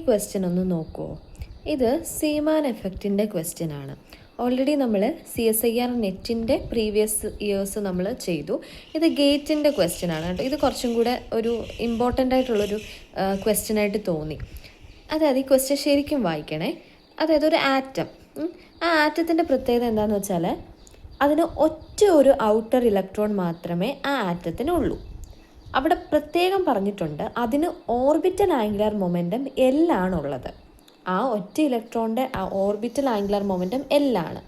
Question ഒന്ന് നോക്കുമോ? ഇത് സീമാൻ എഫക്റ്റിൻ്റെ ക്വസ്റ്റ്യൻ ആണ്. ഓൾറെഡി നമ്മൾ CSIR നെറ്റിൻ്റെ പ്രീവിയസ് ഇയേഴ്സ് നമ്മൾ ചെയ്തു. ഇത് ഗേറ്റിൻ്റെ ക്വസ്റ്റ്യൻ ആണ് കേട്ടോ. ഇത് കുറച്ചും കൂടെ ഒരു ഇമ്പോർട്ടൻ്റ് ആയിട്ടുള്ളൊരു ക്വസ്റ്റ്യനായിട്ട് തോന്നി. അതായത് ഈ ക്വസ്റ്റ്യൻ ശരിക്കും വായിക്കണേ. അതായത് ഒരു ആറ്റം, ആ ആറ്റത്തിൻ്റെ പ്രത്യേകത എന്താണെന്ന് വെച്ചാൽ അതിന് ഒറ്റ ഒരു ഔട്ടർ ഇലക്ട്രോൺ മാത്രമേ ആ ആറ്റത്തിനുള്ളൂ. അവിടെ പ്രത്യേകം പറഞ്ഞിട്ടുണ്ട് അതിന് ഓർബിറ്റൽ ആംഗുലാർ മൊമെൻറ്റം L ആണുള്ളത്. ആ ഒറ്റ ഇലക്ട്രോണിൻ്റെ ആ ഓർബിറ്റൽ ആംഗുലാർ മൊമെൻറ്റം L ആണ്.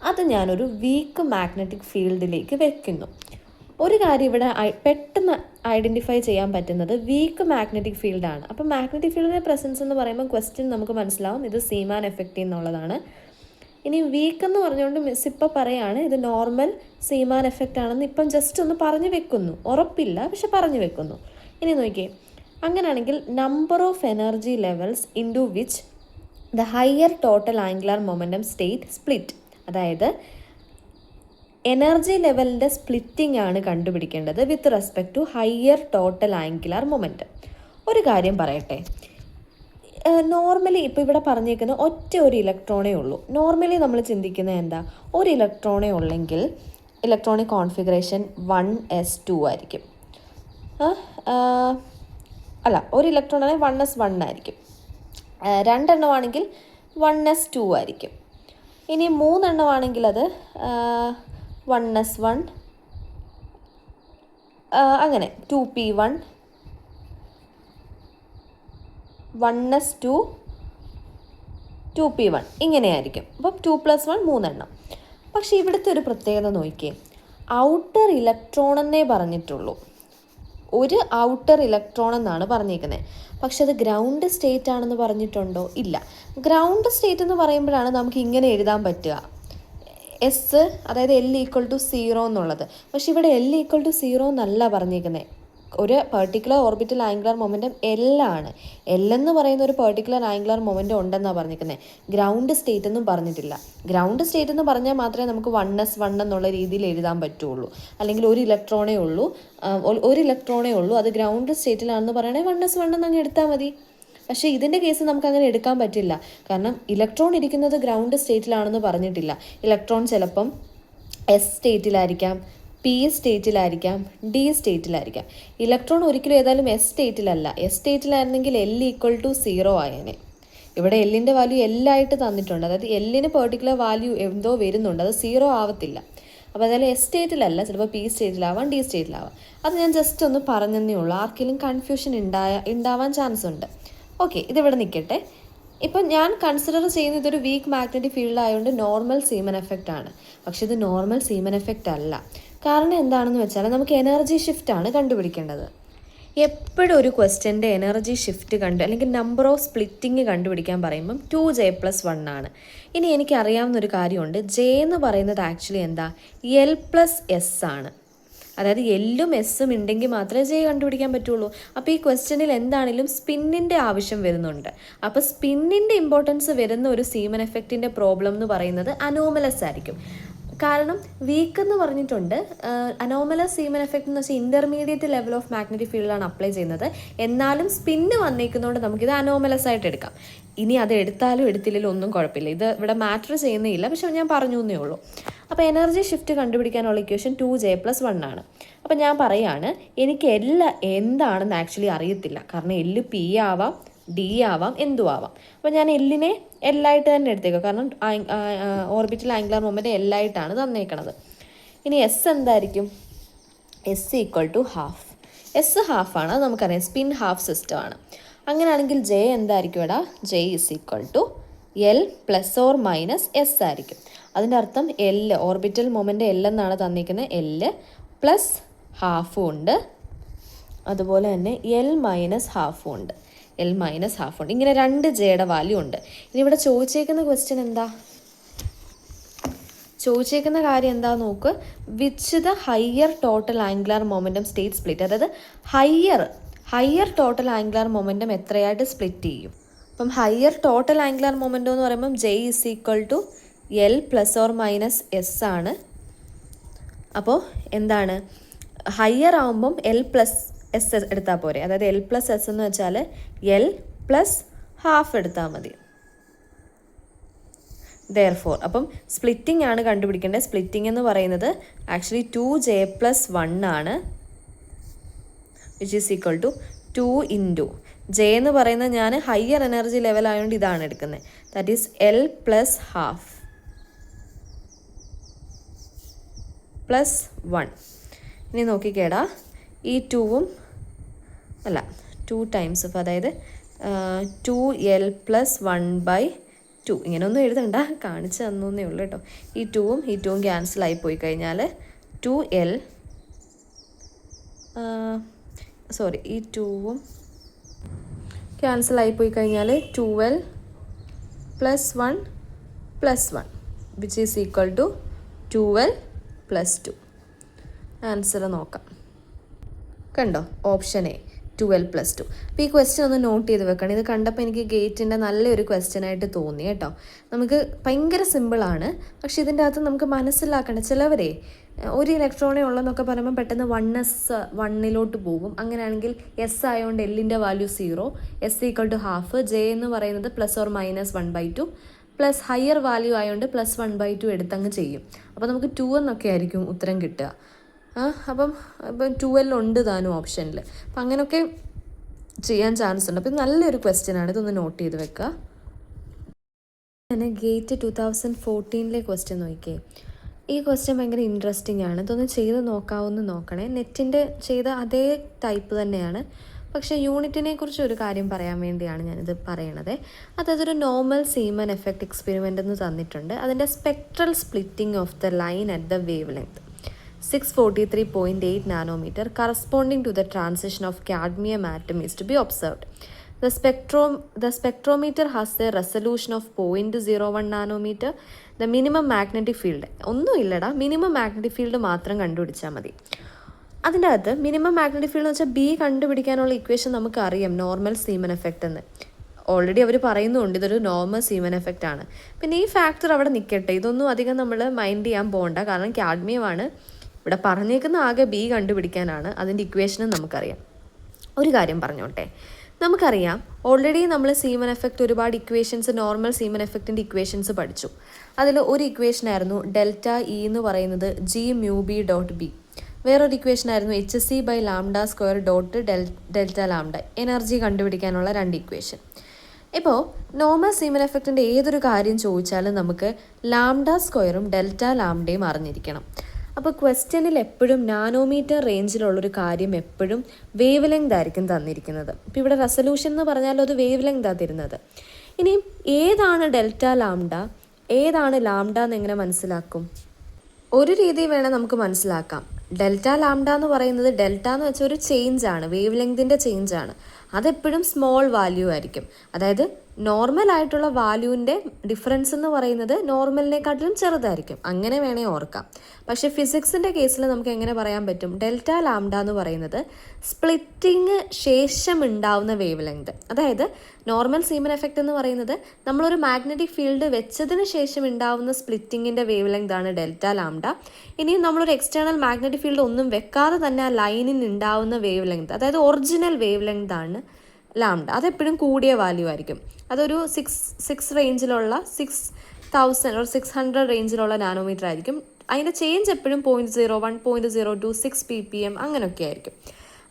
അത് ഞാനൊരു വീക്ക് മാഗ്നറ്റിക് ഫീൽഡിലേക്ക് വെക്കുന്നു. ഒരു കാര്യം ഇവിടെ പെട്ടെന്ന് ഐഡൻറ്റിഫൈ ചെയ്യാൻ പറ്റുന്നത് വീക്ക് മാഗ്നറ്റിക് ഫീൽഡാണ്. അപ്പോൾ മാഗ്നറ്റിക് ഫീൽഡിൻ്റെ പ്രസൻസ് എന്ന് പറയുമ്പോൾ ക്വസ്റ്റ്യൻ നമുക്ക് മനസ്സിലാവും ഇത് സീമാൻ എഫക്റ്റ് എന്നുള്ളതാണ്. ഇനി വീക്ക് എന്ന് പറഞ്ഞുകൊണ്ട് മിസ് ഇപ്പോൾ പറയുകയാണ് ഇത് നോർമൽ സീമാൻ എഫക്റ്റ് ആണെന്ന് ഇപ്പം ജസ്റ്റ് ഒന്ന് പറഞ്ഞു വെക്കുന്നു. ഉറപ്പില്ല, പക്ഷെ പറഞ്ഞു വെക്കുന്നു. ഇനി നോക്കിയേ, അങ്ങനെയാണെങ്കിൽ number of energy levels into which the higher total angular momentum state split, അതായത് എനർജി ലെവലിൻ്റെ സ്പ്ലിറ്റിംഗ് ആണ് കണ്ടുപിടിക്കേണ്ടത് with respect to higher total angular momentum. ഒരു കാര്യം പറയട്ടെ, നോർമലി ഇപ്പോൾ ഇവിടെ പറഞ്ഞേക്കുന്ന ഒറ്റ ഒരു ഇലക്ട്രോണേ ഉള്ളൂ. നോർമലി നമ്മൾ ചിന്തിക്കുന്നത് എന്താ, ഒരു ഇലക്ട്രോണേ ഉള്ളെങ്കിൽ ഇലക്ട്രോണിക് കോൺഫിഗറേഷൻ 1s2 ആയിരിക്കും. അല്ല, ഒരു ഇലക്ട്രോൺ ആണെങ്കിൽ 1s1 ആയിരിക്കും. രണ്ടെണ്ണമാണെങ്കിൽ 1s2 ആയിരിക്കും. ഇനി മൂന്നെണ്ണമാണെങ്കിൽ അത് 1s1, അങ്ങനെ 2p1, 1s2, 2p1 ഇങ്ങനെയായിരിക്കും. അപ്പം 2+1 മൂന്നെണ്ണം. പക്ഷേ ഇവിടുത്തെ ഒരു പ്രത്യേകത നോക്കിയേ, ഔട്ടർ ഇലക്ട്രോൺ എന്നേ പറഞ്ഞിട്ടുള്ളൂ. ഒരു ഔട്ടർ ഇലക്ട്രോൺ എന്നാണ് പറഞ്ഞിരിക്കുന്നത്. പക്ഷെ അത് ഗ്രൗണ്ട് സ്റ്റേറ്റ് ആണെന്ന് പറഞ്ഞിട്ടുണ്ടോ? ഇല്ല. ഗ്രൗണ്ട് സ്റ്റേറ്റ് എന്ന് പറയുമ്പോഴാണ് നമുക്ക് ഇങ്ങനെ എഴുതാൻ പറ്റുക, എസ്, അതായത് L=0 എന്നുള്ളത്. പക്ഷെ ഇവിടെ L=0 എന്നല്ല പറഞ്ഞിരിക്കുന്നത്. ഒരു particular orbital angular momentum L ആണ്. L എന്ന് പറയുന്ന ഒരു പെർട്ടിക്കുലർ ആംഗുലാർ മൊമെൻറ്റം ഉണ്ടെന്നാണ് പറഞ്ഞിരിക്കുന്നത്. ഗ്രൗണ്ട് സ്റ്റേറ്റ് എന്നും പറഞ്ഞിട്ടില്ല. ഗ്രൗണ്ട് സ്റ്റേറ്റ് എന്ന് പറഞ്ഞാൽ മാത്രമേ നമുക്ക് 1s1 എന്നുള്ള രീതിയിൽ എഴുതാൻ പറ്റുള്ളൂ. അല്ലെങ്കിൽ ഒരു ഇലക്ട്രോണേ ഉള്ളൂ അത് ഗ്രൗണ്ട് സ്റ്റേറ്റിലാണെന്ന് പറയണേ 1s1 എന്നങ്ങ് എടുത്താൽ മതി. പക്ഷേ ഇതിൻ്റെ കേസ് നമുക്ക് അങ്ങനെ എടുക്കാൻ പറ്റില്ല. കാരണം ഇലക്ട്രോൺ ഇരിക്കുന്നത് ഗ്രൗണ്ട് സ്റ്റേറ്റിലാണെന്ന് പറഞ്ഞിട്ടില്ല. ഇലക്ട്രോൺ ചിലപ്പം എസ് സ്റ്റേറ്റിലായിരിക്കാം, പി സ്റ്റേറ്റിലായിരിക്കാം, ഡി സ്റ്റേറ്റിലായിരിക്കാം. ഇലക്ട്രോൺ ഒരിക്കലും ഏതായാലും എസ് സ്റ്റേറ്റിലല്ല. S സ്റ്റേറ്റിലായിരുന്നെങ്കിൽ L=0 ആയേനെ. ഇവിടെ എല്ലിൻ്റെ വാല്യൂ എല്ലായിട്ട് തന്നിട്ടുണ്ട്. അതായത് എല്ലിന് പെർട്ടിക്കുലർ വാല്യൂ എന്തോ വരുന്നുണ്ട്, അത് 0 ആവത്തില്ല. അപ്പോൾ അതായത് എസ് സ്റ്റേറ്റിലല്ല, ചിലപ്പോൾ പി സ്റ്റേറ്റിലാവാം, ഡി സ്റ്റേറ്റിലാവാം. അത് ഞാൻ ജസ്റ്റ് ഒന്ന് പറഞ്ഞതേ ഉള്ളൂ. ആർക്കെങ്കിലും കൺഫ്യൂഷൻ ഉണ്ടാവാൻ ചാൻസ് ഉണ്ട്. ഓക്കെ, ഇതിവിടെ നിൽക്കട്ടെ. ഇപ്പം ഞാൻ കൺസിഡർ ചെയ്യുന്ന ഇതൊരു വീക്ക് മാഗ്നറ്റിക് ഫീൽഡ് ആയതുകൊണ്ട് നോർമൽ സീമൻ എഫക്റ്റ് ആണ്. പക്ഷെ ഇത് നോർമൽ സീമൻ എഫക്റ്റ് അല്ല. കാരണം എന്താണെന്ന് വെച്ചാൽ നമുക്ക് എനർജി ഷിഫ്റ്റ് ആണ് കണ്ടുപിടിക്കേണ്ടത്. എപ്പോഴും ഒരു ക്വസ്റ്റ്യൻ്റെ എനർജി ഷിഫ്റ്റ് അല്ലെങ്കിൽ നമ്പർ ഓഫ് സ്പ്ലിറ്റിങ് കണ്ടുപിടിക്കാൻ പറയുമ്പം 2j+1 ആണ്. ഇനി എനിക്കറിയാവുന്നൊരു കാര്യമുണ്ട്, ജെ എന്ന് പറയുന്നത് ആക്ച്വലി എന്താ, L+s ആണ്. അതായത് എല്ലും എസ്സും ഉണ്ടെങ്കിൽ മാത്രമേ ജെ കണ്ടുപിടിക്കാൻ പറ്റുള്ളൂ. അപ്പോൾ ഈ ക്വസ്റ്റ്യനിൽ എന്താണെങ്കിലും സ്പിന്നിൻ്റെ ആവശ്യം വരുന്നുണ്ട്. അപ്പോൾ സ്പിന്നിൻ്റെ ഇമ്പോർട്ടൻസ് വരുന്ന ഒരു സീമൻ എഫക്റ്റിൻ്റെ പ്രോബ്ലം എന്ന് പറയുന്നത് അനോമലസ് ആയിരിക്കും. കാരണം വീക്ക് എന്ന് പറഞ്ഞിട്ടുണ്ട്. അനോമലസ് സീമൻ എഫക്റ്റ് എന്ന് വെച്ചാൽ ഇൻ്റർമീഡിയറ്റ് ലെവൽ ഓഫ് മാഗ്നറ്റിക് ഫീൽഡാണ് അപ്ലൈ ചെയ്യുന്നത്. എന്നാലും സ്പിന്ന് വന്നേക്കുന്നതുകൊണ്ട് നമുക്കിത് അനോമലസ് ആയിട്ട് എടുക്കാം. ഇനി അത് എടുത്താലും എടുത്തില്ലെങ്കിലും ഒന്നും കുഴപ്പമില്ല. ഇത് ഇവിടെ മാറ്റർ ചെയ്യുന്നില്ല, പക്ഷെ ഞാൻ പറഞ്ഞു എന്നേ ഉള്ളൂ. അപ്പോൾ എനർജി ഷിഫ്റ്റ് കണ്ടുപിടിക്കാനുള്ള ഇക്വേഷൻ 2j+1 ആണ്. അപ്പോൾ ഞാൻ പറയുകയാണ്, എനിക്ക് എന്താണെന്ന് ആക്ച്വലി അറിയത്തില്ല. കാരണം L P ആവാം, ഡി ആവാം, എന്തും ആവാം. അപ്പോൾ ഞാൻ എല്ലിനെ എല്ലായിട്ട് തന്നെ എടുത്തേക്കാം. കാരണം ഓർബിറ്റൽ ആംഗുലാർ മൊമെൻറ്റ് എല്ലായിട്ടാണ് തന്നേക്കണത്. ഇനി എസ് എന്തായിരിക്കും, S=½ എസ് ഹാഫാണ്, അത് നമുക്കറിയാം. സ്പിൻ ഹാഫ് സിസ്റ്റം ആണ്. അങ്ങനെയാണെങ്കിൽ ജെ എന്തായിരിക്കും ഇവിടെ, J=L+or-S ആയിരിക്കും. അതിൻ്റെ അർത്ഥം L ഓർബിറ്റൽ മൊമെൻറ്റ് L എന്നാണ് തന്നിരിക്കുന്നത്. L+½ ഉണ്ട്, അതുപോലെ തന്നെ L-½ ഉണ്ട്. L-½ ഇങ്ങനെ 2 ജെയുടെ വാല്യൂ ഉണ്ട്. ഇനി ഇവിടെ ചോദിച്ചേക്കുന്ന ക്വസ്റ്റ്യൻ എന്താ, ചോദിച്ചേക്കുന്ന കാര്യം എന്താ നോക്ക്, which the higher total angular momentum state split. അതായത് ഹയർ ടോട്ടൽ ആംഗുലാർ മൊമെൻറ്റം എത്രയായിട്ട് സ്പ്ലിറ്റ് ചെയ്യും. അപ്പം ഹയർ ടോട്ടൽ ആംഗുലാർ മൊമെൻറ്റം എന്ന് പറയുമ്പം J=L+or-S ആണ്. അപ്പോൾ എന്താണ്, ഹയർ ആകുമ്പം L+S എടുത്താൽ പോരെ. അതായത് L+S എന്ന് വെച്ചാൽ L+½ ഹാഫ് എടുത്താൽ മതി. ദെയർഫോർ അപ്പം സ്പ്ലിറ്റിംഗ് ആണ് കണ്ടുപിടിക്കേണ്ടത്. സ്പ്ലിറ്റിംഗ് എന്ന് പറയുന്നത് ആക്ച്വലി 2j+1 ആണ്, which is equal to 2 into J എന്ന് പറയുന്നത് ഞാൻ ഹയർ എനർജി ലെവൽ ആയതുകൊണ്ട് ഇതാണ് എടുക്കുന്നത്. That is L + ½ +1. ഇനി നോക്കിക്കേടാ, ഈ 2ഉം അല്ല 2 ടൈംസ് അപ്പോൾ അതായത് 2L + 1/2. ഇങ്ങനെ ഒന്നും എഴുതണ്ട, കാണിച്ച് തന്നേ ഉള്ളൂ കേട്ടോ. ഈ 2ഉം ക്യാൻസൽ ആയി പോയി കഴിഞ്ഞാൽ 2L ഈ 2ഉം ക്യാൻസൽ ആയി പോയി കഴിഞ്ഞാൽ 2L + 1 + 1 which is equal to 2L + 2. Answer നോക്കാം. കണ്ടോ, ഓപ്ഷൻ എ 2L + 2. അപ്പോൾ ഈ ക്വസ്റ്റ്യൻ ഒന്ന് നോട്ട് ചെയ്ത് വെക്കണം. ഇത് കണ്ടപ്പോൾ എനിക്ക് ഗേറ്റിൻ്റെ നല്ലൊരു ക്വസ്റ്റ്യൻ ആയിട്ട് തോന്നി കേട്ടോ. നമുക്ക് ഭയങ്കര സിമ്പിളാണ്, പക്ഷേ ഇതിൻ്റെ അകത്ത് നമുക്ക് മനസ്സിലാക്കേണ്ട ചിലവരെ ഒരു ഇലക്ട്രോണേ ഉള്ളതെന്നൊക്കെ പറയുമ്പോൾ പെട്ടെന്ന് 1s 1 പോകും. അങ്ങനെയാണെങ്കിൽ എസ് ആയതുകൊണ്ട് എല്ലിൻ്റെ വാല്യൂ 0, S = ½ ജെ എന്ന് പറയുന്നത് ±1/2 പ്ലസ് ഹയർ വാല്യൂ ആയതുകൊണ്ട് +1/2 എടുത്തങ്ങ് ചെയ്യും. അപ്പോൾ നമുക്ക് 2 എന്നൊക്കെ ആയിരിക്കും ഉത്തരം കിട്ടുക. അപ്പം 2L ഉണ്ട് താനും ഓപ്ഷനിൽ. അപ്പം അങ്ങനെയൊക്കെ ചെയ്യാൻ ചാൻസ് ഉണ്ട്. അപ്പോൾ ഇത് നല്ലൊരു ക്വസ്റ്റ്യനാണ്, ഇതൊന്ന് നോട്ട് ചെയ്ത് വെക്കുക. ഞാൻ ഗേറ്റ് 2014 ക്വസ്റ്റ്യൻ നോക്കിയേ. ഈ ക്വസ്റ്റ്യൻ ഭയങ്കര ഇൻട്രസ്റ്റിംഗ് ആണ്. ഇതൊന്ന് ചെയ്ത് നോക്കണേ. നെറ്റിൻ്റെ ചെയ്ത അതേ ടൈപ്പ് തന്നെയാണ്, പക്ഷേ യൂണിറ്റിനെ കുറിച്ച് ഒരു കാര്യം പറയാൻ വേണ്ടിയാണ് ഞാനിത് പറയണത്. അതായത് ഒരു നോർമൽ സീമൻ എഫക്റ്റ് എക്സ്പെരിമെൻ്റ് എന്ന് തന്നിട്ടുണ്ട്. അതിൻ്റെ spectral splitting of the line at the wave length 643.8 nanometer corresponding to the transition of cadmium atom is to be observed. The spectrometer has a resolution of 0.01 nanometer. The minimum magnetic field ഒന്നുമില്ലടാ, minimum magnetic field മാത്രം കണ്ടുപിടിച്ചാൽ മതി. അതിൻ്റെ അകത്ത് minimum magnetic field എന്ന് വെച്ചാൽ B കണ്ടുപിടിക്കാനുള്ള equation നമുക്കറിയാം, നോർമൽ സീമൻ എഫക്റ്റ് എന്ന് ഓൾറെഡി അവർ പറയുന്നുണ്ട്. ഇതൊരു നോർമൽ സീമൻ എഫക്റ്റ് ആണ്. പിന്നെ ഈ ഫാക്ടർ അവിടെ നിൽക്കട്ടെ, ഇതൊന്നും അധികം നമ്മൾ മൈൻഡ് ചെയ്യാൻ പോകണ്ട. കാരണം കാഡ്മിയമാണ് ഇവിടെ പറഞ്ഞേക്കുന്ന, ആകെ ബി കണ്ടുപിടിക്കാനാണ്. അതിൻ്റെ ഇക്വേഷനും നമുക്കറിയാം. ഒരു കാര്യം പറഞ്ഞോട്ടെ, നമുക്കറിയാം ഓൾറെഡി നമ്മൾ സീമൻ എഫക്റ്റ് ഒരുപാട് ഇക്വേഷൻസ്, നോർമൽ സീമൻ എഫക്റ്റിൻ്റെ ഇക്വേഷൻസ് പഠിച്ചു. അതിൽ ഒരു ഇക്വേഷനായിരുന്നു ΔE എന്ന് പറയുന്നത് G∼B.B. വേറൊരു ഇക്വേഷനായിരുന്നു hc/λ² Δλ, എനർജി കണ്ടുപിടിക്കാനുള്ള 2 ഇക്വേഷൻ. ഇപ്പോൾ നോർമൽ സീമൻ എഫക്റ്റിൻ്റെ ഏതൊരു കാര്യം ചോദിച്ചാലും നമുക്ക് λ² Δλ അറിഞ്ഞിരിക്കണം. അപ്പോൾ ക്വസ്റ്റ്യനിൽ എപ്പോഴും നാനോമീറ്റർ റേഞ്ചിലുള്ളൊരു കാര്യം എപ്പോഴും വേവ് ലെങ്ത് ആയിരിക്കും തന്നിരിക്കുന്നത്. ഇപ്പോൾ ഇവിടെ റെസൊല്യൂഷൻ എന്ന് പറഞ്ഞാൽ അത് വേവ് ലെങ്താണ് തരുന്നത്. ഇനി ഏതാണ് Δλ, ഏതാണ് ലാംഡ എന്ന് എങ്ങനെ മനസ്സിലാക്കും? ഒരു രീതി വേണേൽ നമുക്ക് മനസ്സിലാക്കാം. Δλ എന്ന് പറയുന്നത് ഡെൽറ്റ എന്ന് വെച്ചാൽ ഒരു ചേഞ്ചാണ്, വേവ് ലെങ്തിൻ്റെ ചേഞ്ചാണ്. അതെപ്പോഴും സ്മോൾ വാല്യൂ ആയിരിക്കും. അതായത് നോർമൽ ആയിട്ടുള്ള വാല്യൂവിൻ്റെ ഡിഫറൻസ് എന്ന് പറയുന്നത് നോർമലിനെക്കാട്ടിലും ചെറുതായിരിക്കും. അങ്ങനെ വേണേൽ ഓർക്കാം. പക്ഷേ ഫിസിക്സിൻ്റെ കേസിൽ നമുക്ക് എങ്ങനെ പറയാൻ പറ്റും? Δλ എന്ന് പറയുന്നത് സ്പ്ലിറ്റിങ് ശേഷം ഉണ്ടാവുന്ന വേവ് ലെങ്ത്. അതായത് നോർമൽ സീമൻ എഫക്റ്റ് എന്ന് പറയുന്നത് നമ്മളൊരു മാഗ്നറ്റിക് ഫീൽഡ് വെച്ചതിന് ശേഷം ഉണ്ടാവുന്ന സ്പ്ലിറ്റിങ്ങിൻ്റെ വേവ് ലെങ്ത് ആണ് Δλ. ഇനിയും നമ്മളൊരു എക്സ്റ്റേണൽ മാഗ്നറ്റിക് ഫീൽഡ് ഒന്നും വെക്കാതെ തന്നെ ആ ലൈനിന് ഉണ്ടാവുന്ന വേവ് ലെങ്ത്, അതായത് ഒറിജിനൽ വേവ് ലെങ്ത് ആണ് ലാംഡ. അതെപ്പോഴും കൂടിയ വാല്യൂ ആയിരിക്കും. അതൊരു 6 റേഞ്ചിലുള്ള 6000 or 600 റേഞ്ചിലുള്ള നാനോമീറ്റർ ആയിരിക്കും. അതിൻ്റെ ചേഞ്ച് എപ്പോഴും 0.01, 0.02, 6 ppm അങ്ങനെയൊക്കെ ആയിരിക്കും.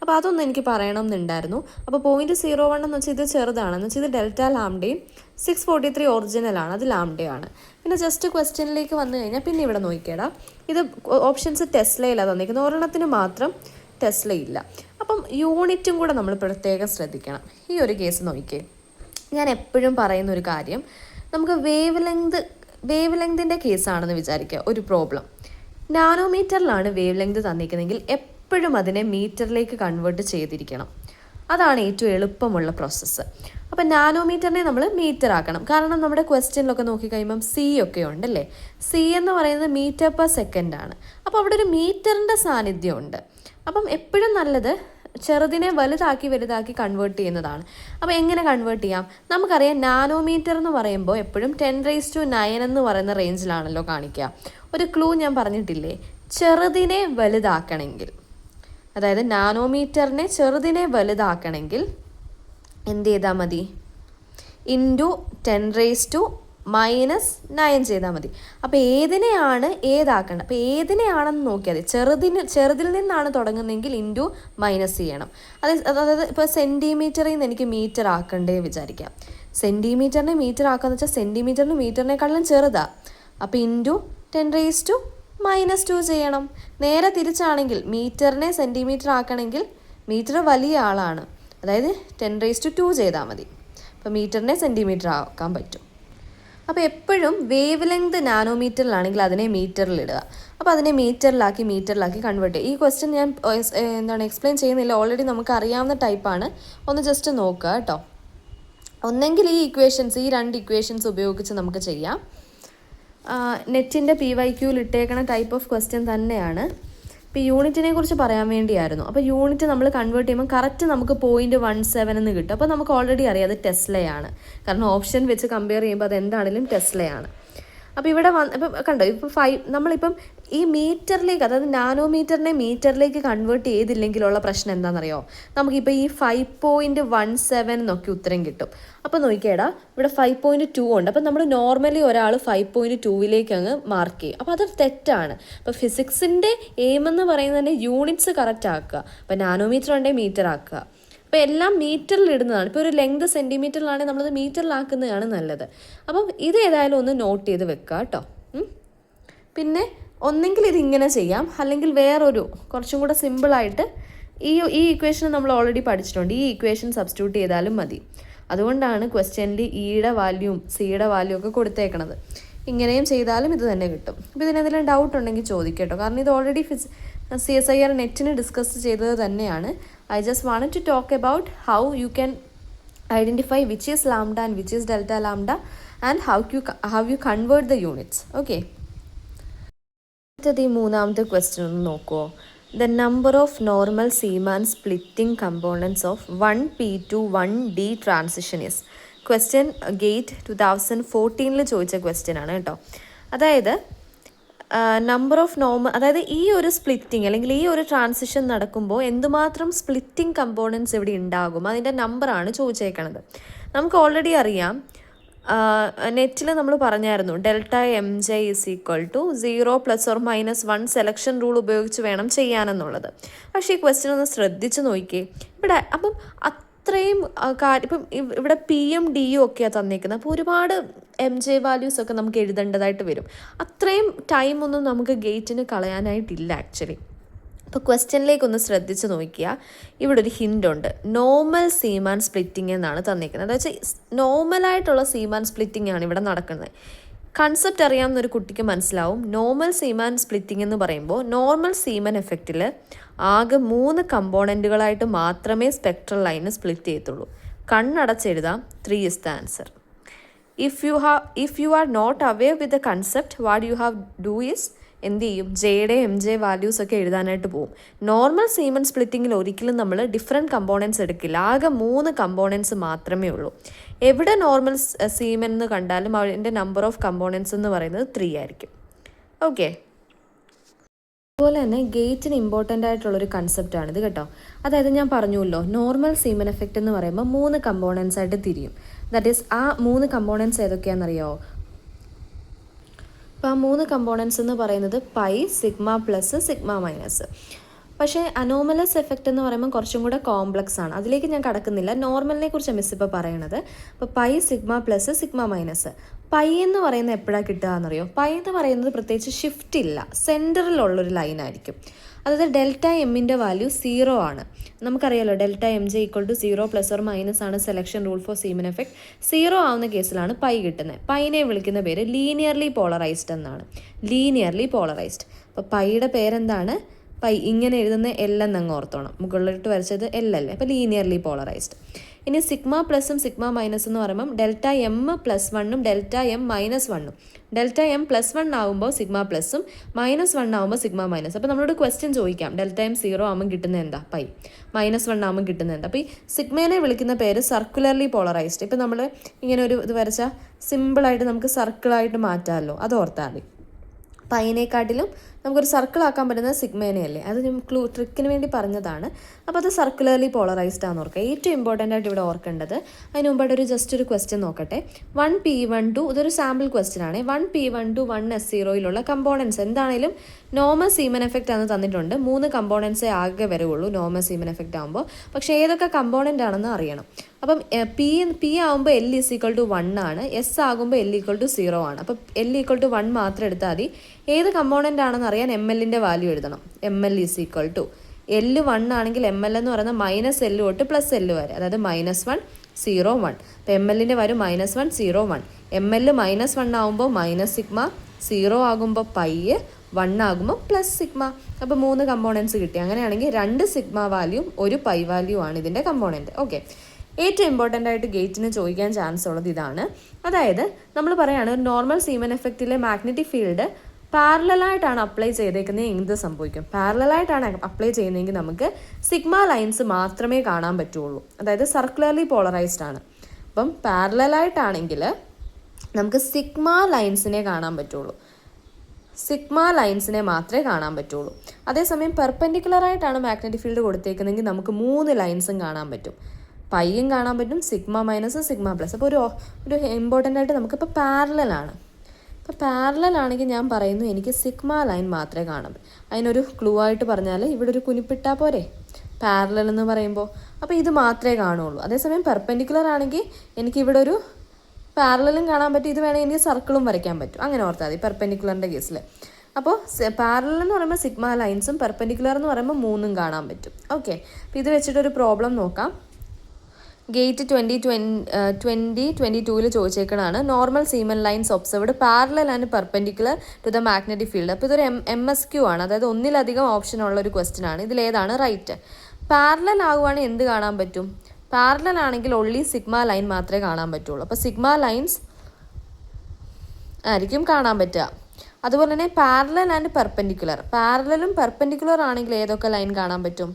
അപ്പോൾ അതൊന്നും എനിക്ക് പറയണം എന്നുണ്ടായിരുന്നു. അപ്പോൾ 0.01 എന്ന് വെച്ചാൽ ഇത് ചെറുതാണെന്ന് വെച്ചാൽ ഇത് Δλയും 643 ഒറിജിനലാണ്, അത് ലാംഡയാണ്. പിന്നെ ജസ്റ്റ് ക്വസ്റ്റ്യനിലേക്ക് വന്നു കഴിഞ്ഞാൽ പിന്നെ ഇവിടെ നോക്കിക്കേടാ, ഇത് ഓപ്ഷൻസ് ടെസ്ലയിലാണ് തന്നിരിക്കുന്നത്, ഒരെണ്ണത്തിന് മാത്രം ടെസ്ലയില്ല. അപ്പം യൂണിറ്റും കൂടെ നമ്മൾ പ്രത്യേകം ശ്രദ്ധിക്കണം. ഈ ഒരു കേസ് നോക്കിക്കേ, ഞാൻ എപ്പോഴും പറയുന്ന ഒരു കാര്യം, നമുക്ക് വേവ് ലെങ്തിൻ്റെ കേസാണെന്ന് വിചാരിക്കുക. ഒരു പ്രോബ്ലം നാനോമീറ്ററിലാണ് വേവ് ലെങ്ത് തന്നിരിക്കുന്നതെങ്കിൽ എപ്പോഴും അതിനെ മീറ്ററിലേക്ക് കൺവേർട്ട് ചെയ്തിരിക്കണം. അതാണ് ഏറ്റവും എളുപ്പമുള്ള പ്രോസസ്സ്. അപ്പം നാനോമീറ്ററിനെ നമ്മൾ മീറ്റർ ആക്കണം. കാരണം നമ്മുടെ ക്വസ്റ്റ്യനിലൊക്കെ നോക്കിക്കഴിയുമ്പം സി ഒക്കെ ഉണ്ടല്ലേ, സി എന്ന് പറയുന്നത് m/s ആണ്. അപ്പോൾ അവിടെ ഒരു മീറ്ററിൻ്റെ സാന്നിധ്യമുണ്ട്. അപ്പം എപ്പോഴും നല്ലത് ചെറുതിനെ വലുതാക്കി കൺവേർട്ട് ചെയ്യുന്നതാണ്. അപ്പോൾ എങ്ങനെ കൺവേർട്ട് ചെയ്യാം? നമുക്കറിയാം നാനോമീറ്റർ എന്ന് പറയുമ്പോൾ എപ്പോഴും 10⁹ എന്ന് പറയുന്ന റേഞ്ചിലാണല്ലോ കാണിക്കുക. ഒരു ക്ലൂ ഞാൻ പറഞ്ഞിട്ടില്ലേ, ചെറുതിനെ വലുതാക്കണമെങ്കിൽ, അതായത് നാനോമീറ്ററിനെ ചെറുതിനെ വലുതാക്കണമെങ്കിൽ എന്ത് ചെയ്താൽ മതി? ഇൻറ്റു 10⁻⁻9 ചെയ്താൽ മതി. അപ്പോൾ ഏതിനെയാണ് ഏതാക്കേണ്ടത്, അപ്പോൾ ഏതിനെയാണെന്ന് നോക്കിയാൽ മതി. ചെറുതിൽ നിന്നാണ് തുടങ്ങുന്നതെങ്കിൽ ഇൻറ്റു മൈനസ് ചെയ്യണം. അതായത് ഇപ്പോൾ സെൻറ്റിമീറ്ററിൽ നിന്ന് എനിക്ക് മീറ്റർ ആക്കണ്ടേ വിചാരിക്കാം. സെൻറ്റിമീറ്ററിനെ മീറ്റർ ആക്കാന്ന് വെച്ചാൽ സെൻറ്റിമീറ്ററിന് മീറ്ററിനെക്കാളും ചെറുതാണ്. അപ്പോൾ ഇൻറ്റു 10⁻2 ചെയ്യണം. നേരെ തിരിച്ചാണെങ്കിൽ മീറ്ററിനെ സെൻറ്റിമീറ്റർ ആക്കണമെങ്കിൽ മീറ്റർ വലിയ ആളാണ്, അതായത് 10⁻2 ചെയ്താൽ മതി. അപ്പോൾ മീറ്ററിനെ സെൻറ്റിമീറ്റർ ആക്കാൻ പറ്റും. അപ്പോൾ എപ്പോഴും വേവ് ലെങ്ത് നാനോമീറ്ററിലാണെങ്കിൽ അതിനെ മീറ്ററിലിടുക. അപ്പോൾ അതിനെ മീറ്ററിലാക്കി കൺവേർട്ട് ചെയ്യുക. ഈ ക്വസ്റ്റ്യൻ ഞാൻ എക്സ്പ്ലെയിൻ ചെയ്യുന്നില്ല, ഓൾറെഡി നമുക്ക് അറിയാവുന്ന ടൈപ്പാണ്. ഒന്ന് ജസ്റ്റ് നോക്കുക കേട്ടോ. ഒന്നെങ്കിൽ ഈ രണ്ട് ഇക്വേഷൻസ് ഉപയോഗിച്ച് നമുക്ക് ചെയ്യാം. നെറ്റിൻ്റെ PYQയിൽ ഇട്ടേക്കണ ടൈപ്പ് ഓഫ് ക്വസ്റ്റ്യൻ തന്നെയാണ്. ഇപ്പോൾ യൂണിറ്റിനെ കുറിച്ച് പറയാൻ വേണ്ടിയായിരുന്നു. അപ്പോൾ യൂണിറ്റ് നമ്മൾ കൺവേർട്ട് ചെയ്യുമ്പോൾ കറക്റ്റ് നമുക്ക് 0.17 എന്ന് കിട്ടും. അപ്പോൾ നമുക്ക് ഓൾറെഡി അറിയാം അത് ടെസ്ലയാണ്, കാരണം ഓപ്ഷൻ വെച്ച് കമ്പയർ ചെയ്യുമ്പോൾ അത് എന്താണെങ്കിലും ടെസ്ലയാണ്. അപ്പോൾ ഇവിടെ ഇപ്പം കണ്ടോ, ഇപ്പോൾ നമ്മളിപ്പം ഈ മീറ്ററിലേക്ക്, അതായത് നാനോമീറ്ററിനെ മീറ്ററിലേക്ക് കൺവേർട്ട് ചെയ്തില്ലെങ്കിലുള്ള പ്രശ്നം എന്താണെന്നറിയോ, നമുക്കിപ്പോൾ ഈ 5.17 എന്നൊക്കെ ഉത്തരം കിട്ടും. അപ്പോൾ നോക്കിയേടാ, ഇവിടെ 5.2 ഉണ്ട്. അപ്പോൾ നമ്മൾ നോർമലി ഒരാൾ 5.2 അങ്ങ് മാർക്ക് ചെയ്യും. അപ്പോൾ അത് തെറ്റാണ്. അപ്പോൾ ഫിസിക്സിൻ്റെ എയിം എന്ന് പറയുന്നതിൻ്റെ യൂണിറ്റ്സ് കറക്റ്റ് ആക്കുക. അപ്പോൾ നാനോമീറ്റർ ഉണ്ടെങ്കിൽ മീറ്റർ ആക്കുക. അപ്പോൾ എല്ലാം മീറ്ററിൽ ഇടുന്നതാണ്. ഇപ്പോൾ ഒരു ലെങ്ത് സെൻറ്റിമീറ്ററിലാണെങ്കിൽ നമ്മളത് മീറ്ററിലാക്കുന്നതാണ് നല്ലത്. അപ്പം ഇത് ഏതായാലും ഒന്ന് നോട്ട് ചെയ്ത് വെക്കുക കേട്ടോ. പിന്നെ ഒന്നെങ്കിൽ ഇതിങ്ങനെ ചെയ്യാം, അല്ലെങ്കിൽ വേറൊരു കുറച്ചും കൂടെ സിമ്പിളായിട്ട് ഈ ഇക്വേഷൻ നമ്മൾ ഓൾറെഡി പഠിച്ചിട്ടുണ്ട്. ഈ ഇക്വേഷൻ സബ്സ്റ്റിറ്റ്യൂട്ട് ചെയ്താലും മതി. അതുകൊണ്ടാണ് ക്വസ്റ്റ്യനിൽ ഇയുടെ വാല്യൂവും സിയുടെ വാല്യൂ ഒക്കെ കൊടുത്തേക്കണത്. ഇങ്ങനെയും ചെയ്താലും ഇത് തന്നെ കിട്ടും. അപ്പോൾ ഇതിനെന്തെങ്കിലും ഡൗട്ട് ഉണ്ടെങ്കിൽ ചോദിക്കട്ടോ, കാരണം ഇത് ഓൾറെഡി CSIR നെറ്റിന് ഡിസ്കസ് ചെയ്തത് തന്നെയാണ്. I just wanted to talk about how you can identify which is lambda and which is delta lambda and how you convert the units. Okay. ഈ മൂന്നാമത്തെ ക്വസ്റ്റ്യൻ ഒന്ന് നോക്കുമോ. The number of normal Seemann splitting components of 1p to 1d transition is. Question gate 2014 ചോദിച്ച question ആണ് കേട്ടോ. അതായത് number of അതായത് ഈ ഒരു സ്പ്ലിറ്റിംഗ് അല്ലെങ്കിൽ ഈ ഒരു ട്രാൻസിഷൻ നടക്കുമ്പോൾ എന്തുമാത്രം സ്പ്ലിറ്റിംഗ് കമ്പോണൻസ് ഇവിടെ ഉണ്ടാകും, അതിൻ്റെ നമ്പറാണ് ചോദിച്ചേക്കണത്. നമുക്ക് ഓൾറെഡി അറിയാം, നെറ്റിൽ നമ്മൾ പറഞ്ഞായിരുന്നു ΔMJ = 0 ± 1 സെലക്ഷൻ റൂൾ ഉപയോഗിച്ച് വേണം ചെയ്യാനെന്നുള്ളത്. പക്ഷേ ഈ ക്വസ്റ്റ്യൻ ഒന്ന് ശ്രദ്ധിച്ച് നോക്കിയേ. ഇവിടെ അപ്പം അത്രയും ഇപ്പം ഇവിടെ Pയും Dയും ഒക്കെയാണ് തന്നേക്കുന്നത്. അപ്പോൾ ഒരുപാട് MJ വാല്യൂസ് ഒക്കെ നമുക്ക് എഴുതേണ്ടതായിട്ട് വരും. അത്രയും ടൈമൊന്നും നമുക്ക് ഗേറ്റിന് കളയാനായിട്ടില്ല ആക്ച്വലി. അപ്പോൾ ക്വസ്റ്റ്യനിലേക്ക് ഒന്ന് ശ്രദ്ധിച്ച് നോക്കിയാൽ ഇവിടെ ഒരു ഹിൻ്റ് ഉണ്ട്. നോർമൽ സീമാൻ സ്പ്ലിറ്റിംഗ് എന്നാണ് തന്നിരിക്കുന്നത്. അതായത് നോർമലായിട്ടുള്ള സീമാൻ സ്പ്ലിറ്റിംഗ് ആണ് ഇവിടെ നടക്കുന്നത്. കൺസെപ്റ്റ് അറിയാവുന്നൊരു കുട്ടിക്ക് മനസ്സിലാവും. നോർമൽ സീമാൻ സ്പ്ലിറ്റിംഗ് എന്ന് പറയുമ്പോൾ നോർമൽ സീമൻ എഫക്റ്റിൽ ആകെ 3 കമ്പോണൻറ്റുകളായിട്ട് മാത്രമേ സ്പെക്ട്രൽ ലൈന് സ്പ്ലിറ്റ് ചെയ്യത്തുള്ളൂ. കണ്ണടച്ചെഴുതാം, 3 is the answer. If you are not aware with the concept, what you have do is എന്ത് ചെയ്യും, ജെയുടെ MJ വാല്യൂസ് ഒക്കെ എഴുതാനായിട്ട് പോകും. നോർമൽ സീമൻ സ്പ്ലിറ്റിങ്ങിൽ ഒരിക്കലും നമ്മൾ ഡിഫറെൻറ്റ് കമ്പോണൻസ് എടുക്കില്ല. ആകെ 3 കമ്പോണൻസ് മാത്രമേ ഉള്ളൂ. എവിടെ നോർമൽ സീമൻ എന്ന് കണ്ടാലും അതിൻ്റെ നമ്പർ ഓഫ് കമ്പോണൻസ് എന്ന് പറയുന്നത് 3 ആയിരിക്കും. ഓക്കെ. അതുപോലെ തന്നെ ഗേറ്റിന് ഇമ്പോർട്ടൻ്റ് ആയിട്ടുള്ളൊരു കൺസെപ്റ്റാണിത് കേട്ടോ. അതായത് ഞാൻ പറഞ്ഞുല്ലോ, നോർമൽ സീമൻ എഫക്റ്റ് എന്ന് പറയുമ്പോൾ 3 കമ്പോണൻസ് ആയിട്ട് തിരിയും. ദാറ്റ് ഈസ് ആ 3 കമ്പോണൻസ് ഏതൊക്കെയാണെന്നറിയാമോ? അപ്പോൾ ആ 3 കമ്പോണൻസ് എന്ന് പറയുന്നത് pi, sigma plus, sigma minus. പക്ഷേ അനോമലസ് എഫക്റ്റ് എന്ന് പറയുമ്പോൾ കുറച്ചും കൂടെ കോംപ്ലക്സ് ആണ്. അതിലേക്ക് ഞാൻ കടക്കുന്നില്ല. നോർമലിനെ കുറിച്ച് മിസ് ഇപ്പോൾ പറയണത്. അപ്പോൾ pi, sigma plus, sigma minus. Pi എന്ന് പറയുന്നത് എപ്പോഴാണ് കിട്ടുക എന്നറിയോ? പൈ എന്ന് പറയുന്നത് പ്രത്യേകിച്ച് ഷിഫ്റ്റ് ഇല്ല, സെൻറ്ററിലുള്ളൊരു ലൈനായിരിക്കും. അതായത് ΔMൻ്റെ വാല്യൂ 0 ആണ്. നമുക്കറിയാലോ ΔMJ = 0 ± ആണ് selection rule for Zeeman effect. 0 ആവുന്ന കേസിലാണ് പൈ കിട്ടുന്നത്. പൈനെ വിളിക്കുന്ന പേര് ലീനിയർലി പോളറൈസ്ഡ് എന്നാണ്. Linearly polarised. അപ്പോൾ പൈയുടെ പേരെന്താണ്? പൈ ഇങ്ങനെ എഴുതുന്ന L എന്നങ്ങ് ഓർത്തോണം. മുകളിലിട്ട് വരച്ചത് L അല്ലേ. അപ്പോൾ ലീനിയർലി പോളറൈസ്ഡ്. ഇനി സിഗ്മ പ്ലസും സിഗ്മ മൈനസ് എന്ന് പറയുമ്പം ΔM+1ഉം ΔM-1ഉം. ΔM+1 ആകുമ്പോൾ സിഗ്മ പ്ലസും -1 ആകുമ്പോൾ സിഗ്മ മൈനസ്. അപ്പോൾ നമ്മളോട് ക്വസ്റ്റ്യൻ ചോദിക്കാം, ΔM 0 ആകുമ്പോൾ കിട്ടുന്നത് എന്താ? പൈ. -1 ആകുമ്പോൾ കിട്ടുന്നത് എന്താ? അപ്പോൾ ഈ സിഗ്മേനെ വിളിക്കുന്ന പേര് സർക്കുലർലി പോളറൈസ്ഡ്. ഇപ്പോൾ നമ്മൾ ഇങ്ങനെ ഒരു ഇത് വരച്ചാൽ സിമ്പിളായിട്ട് നമുക്ക് സർക്കിളായിട്ട് മാറ്റാമല്ലോ, അത് ഓർത്താൽ മതി. പൈനേക്കാട്ടിലും നമുക്കൊരു സർക്കിൾ ആക്കാൻ പറ്റുന്നത് സിഗ്മേനെ അല്ലേ, അത് ഞാൻ ട്രിക്കിന് വേണ്ടി പറഞ്ഞതാണ്. അപ്പോൾ അത് സർക്കുലർലി പോളറൈസ്ഡ് ആണെന്ന് ഓർക്കുക. ഏറ്റവും ഇമ്പോർട്ടൻ്റ് ആയിട്ട് ഇവിടെ ഓർക്കേണ്ടത്, അതിന് മുമ്പായിട്ട് ജസ്റ്റ് ഒരു ക്വസ്റ്റ്യൻ നോക്കട്ടെ. 1p12 ഇതൊരു സാമ്പിൾ ക്വസ്റ്റ്യൻ ആണ്. 1p12 1s0 കമ്പോണൻസ് എന്താണെങ്കിലും നോർമൽ സീമൻ എഫക്റ്റ് ആണ് തന്നിട്ടുണ്ട്. 3 കമ്പോണൻസേ ആകെ വരുള്ളൂ നോർമൽ സീമൻ എഫക്റ്റ് ആകുമ്പോൾ. പക്ഷേ ഏതൊക്കെ കമ്പോണൻ്റ് ആണെന്ന് അറിയണം. അപ്പം പി ആകുമ്പോൾ L=1 ആണ്, എസ് ആകുമ്പോൾ L=0 ആണ്. അപ്പം L=1 മാത്രം എടുത്താൽ മതി. ഏത് കമ്പോണൻ്റ് ആണെന്ന് അറിയാൻ ML-ൻ്റെ വാല്യൂ എഴുതണം. ML=L1 ആണെങ്കിൽ ML എന്ന് പറയുന്നത് -L തൊട്ട് +L വരെ, അതായത് -1 0 1. അപ്പോൾ ML-ൻ്റെ വാല്യൂ -1 0 1. ML -1 ആകുമ്പോൾ -σ, 0 ആകുമ്പോൾ π, 1 ആകുമ്പോൾ +σ. അപ്പോൾ 3 കമ്പോണൻസ് കിട്ടി. അങ്ങനെയാണെങ്കിൽ 2 സിഗ്മ വാല്യൂ 1 π വാല്യൂ ആണ് ഇതിൻ്റെ കമ്പോണൻറ്റ്. ഓക്കെ, ഏറ്റവും ഇമ്പോർട്ടൻ്റ് ആയിട്ട് ഗേറ്റിന് ചോദിക്കാൻ ചാൻസ് ഉള്ളത് ഇതാണ്. അതായത് നമ്മൾ പറയുകയാണ് ഒരു നോർമൽ സീമൻ എഫക്റ്റിലെ മാഗ്നറ്റിക് ഫീൽഡ് പാരലലായിട്ടാണ് അപ്ലൈ ചെയ്തേക്കുന്നത്. എന്ത് സംഭവിക്കും? പാരലലായിട്ടാണ് അപ്ലൈ ചെയ്യുന്നതെങ്കിൽ നമുക്ക് സിഗ്മ ലൈൻസ് മാത്രമേ കാണാൻ പറ്റുള്ളൂ, അതായത് സർക്കുലർലി പോളറൈസ്ഡ് ആണ്. അപ്പം പാരലലായിട്ടാണെങ്കിൽ നമുക്ക് സിഗ്മ ലൈൻസിനെ കാണാൻ പറ്റുള്ളൂ, സിഗ്മ ലൈൻസിനെ മാത്രമേ കാണാൻ പറ്റുള്ളൂ. അതേസമയം പെർപെൻഡിക്കുലറായിട്ടാണ് മാഗ്നറ്റിക് ഫീൽഡ് കൊടുത്തേക്കുന്നതെങ്കിൽ നമുക്ക് 3 ലൈൻസും കാണാൻ പറ്റും, പൈയും കാണാൻ പറ്റും, സിഗ്മ മൈനസ് സിഗ്മ പ്ലസ്. അപ്പോൾ ഒരു ഇമ്പോർട്ടൻ്റ് ആയിട്ട് നമുക്കിപ്പോൾ പാരലലാണ്. ഇപ്പോൾ പാരലലാണെങ്കിൽ ഞാൻ പറയുന്നു എനിക്ക് സിഗ്മ ലൈൻ മാത്രമേ കാണാൻ പറ്റൂ. അതിനൊരു ക്ലൂ ആയിട്ട് പറഞ്ഞാൽ ഇവിടെ ഒരു കുനിപ്പിട്ടാൽ പോരെ പാരലൽ എന്ന് പറയുമ്പോൾ. അപ്പോൾ ഇത് മാത്രമേ കാണുള്ളൂ. അതേസമയം പെർപെൻഡിക്കുലർ ആണെങ്കിൽ എനിക്കിവിടെ ഒരു പാരലലും കാണാൻ പറ്റും, ഇത് വേണമെങ്കിൽ എനിക്ക് സർക്കിളും വരയ്ക്കാൻ പറ്റും. അങ്ങനെ ഓർത്താൽ മതി പെർപെൻഡിക്കുലറിൻ്റെ കേസിൽ. അപ്പോൾ പാരലൽ എന്ന് പറയുമ്പോൾ സിഗ്മ ലൈൻസും പെർപെൻഡിക്കുലർ എന്ന് പറയുമ്പോൾ 3ഉം കാണാൻ പറ്റും. ഓക്കെ, അപ്പോൾ ഇത് വെച്ചിട്ടൊരു പ്രോബ്ലം നോക്കാം. ഗേറ്റ് 2022 ചോദിച്ചേക്കണതാണ്. Normal Zeeman lines observed parallel and perpendicular to the magnetic field. അപ്പോൾ ഇതൊരു MSQ ആണ്, അതായത് ഒന്നിലധികം ഓപ്ഷൻ ഉള്ള ഒരു ക്വസ്റ്റ്യൻ ആണ്. ഇതിലേതാണ് റൈറ്റ്? പാരലൽ ആകുവാണെങ്കിൽ എന്ത് കാണാൻ പറ്റും? പാരലൽ ആണെങ്കിൽ ഒൺലി സിഗ്മ ലൈൻ മാത്രമേ കാണാൻ പറ്റുള്ളൂ. അപ്പോൾ സിഗ്മ ലൈൻസ് ആയിരിക്കും കാണാൻ പറ്റുക. അതുപോലെ തന്നെ പാരലൽ ആൻഡ് പെർപെൻഡിക്കുലർ, പാരലലും പെർപെൻഡിക്കുലർ ആണെങ്കിൽ ഏതൊക്കെ ലൈൻ കാണാൻ പറ്റും?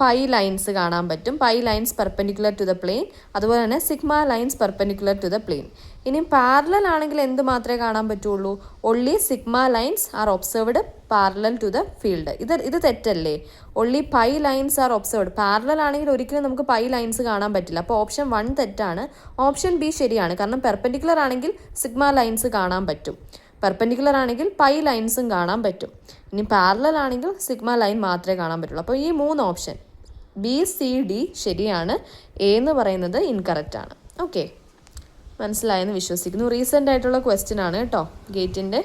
പൈ ലൈൻസ് കാണാൻ പറ്റും, pi lines perpendicular to the plane. അതുപോലെ തന്നെ sigma lines perpendicular to the plane. ഇനി പാരലൽ ആണെങ്കിൽ എന്ത് മാത്രമേ കാണാൻ പറ്റുള്ളൂ? Only sigma lines are observed parallel to the field. ഇത് തെറ്റല്ലേ? Only pi lines are observed. Parallel ആണെങ്കിൽ ഒരിക്കലും നമുക്ക് പൈ ലൈൻസ് കാണാൻ പറ്റില്ല. അപ്പോൾ ഓപ്ഷൻ 1 തെറ്റാണ്, ഓപ്ഷൻ ബി ശരിയാണ്. കാരണം പെർപെൻഡിക്കുലർ ആണെങ്കിൽ സിഗ്മ ലൈൻസ് കാണാൻ പറ്റും, പെർപെൻഡിക്കുലർ ആണെങ്കിൽ പൈ ലൈൻസും കാണാൻ പറ്റും. ഇനി പാരലൽ ആണെങ്കിൽ സിഗ്മ ലൈൻ മാത്രമേ കാണാൻ പറ്റുള്ളൂ. അപ്പോൾ ഈ 3 ഓപ്ഷൻ BCD ശരിയാണ്, എ എന്ന് പറയുന്നത് ഇൻകറക്റ്റ് ആണ്. ഓക്കെ, മനസ്സിലായെന്ന് വിശ്വസിക്കുന്നു. റീസെൻ്റ് ആയിട്ടുള്ള ക്വസ്റ്റ്യൻ ആണ് കേട്ടോ ഗേറ്റിൻ്റെ.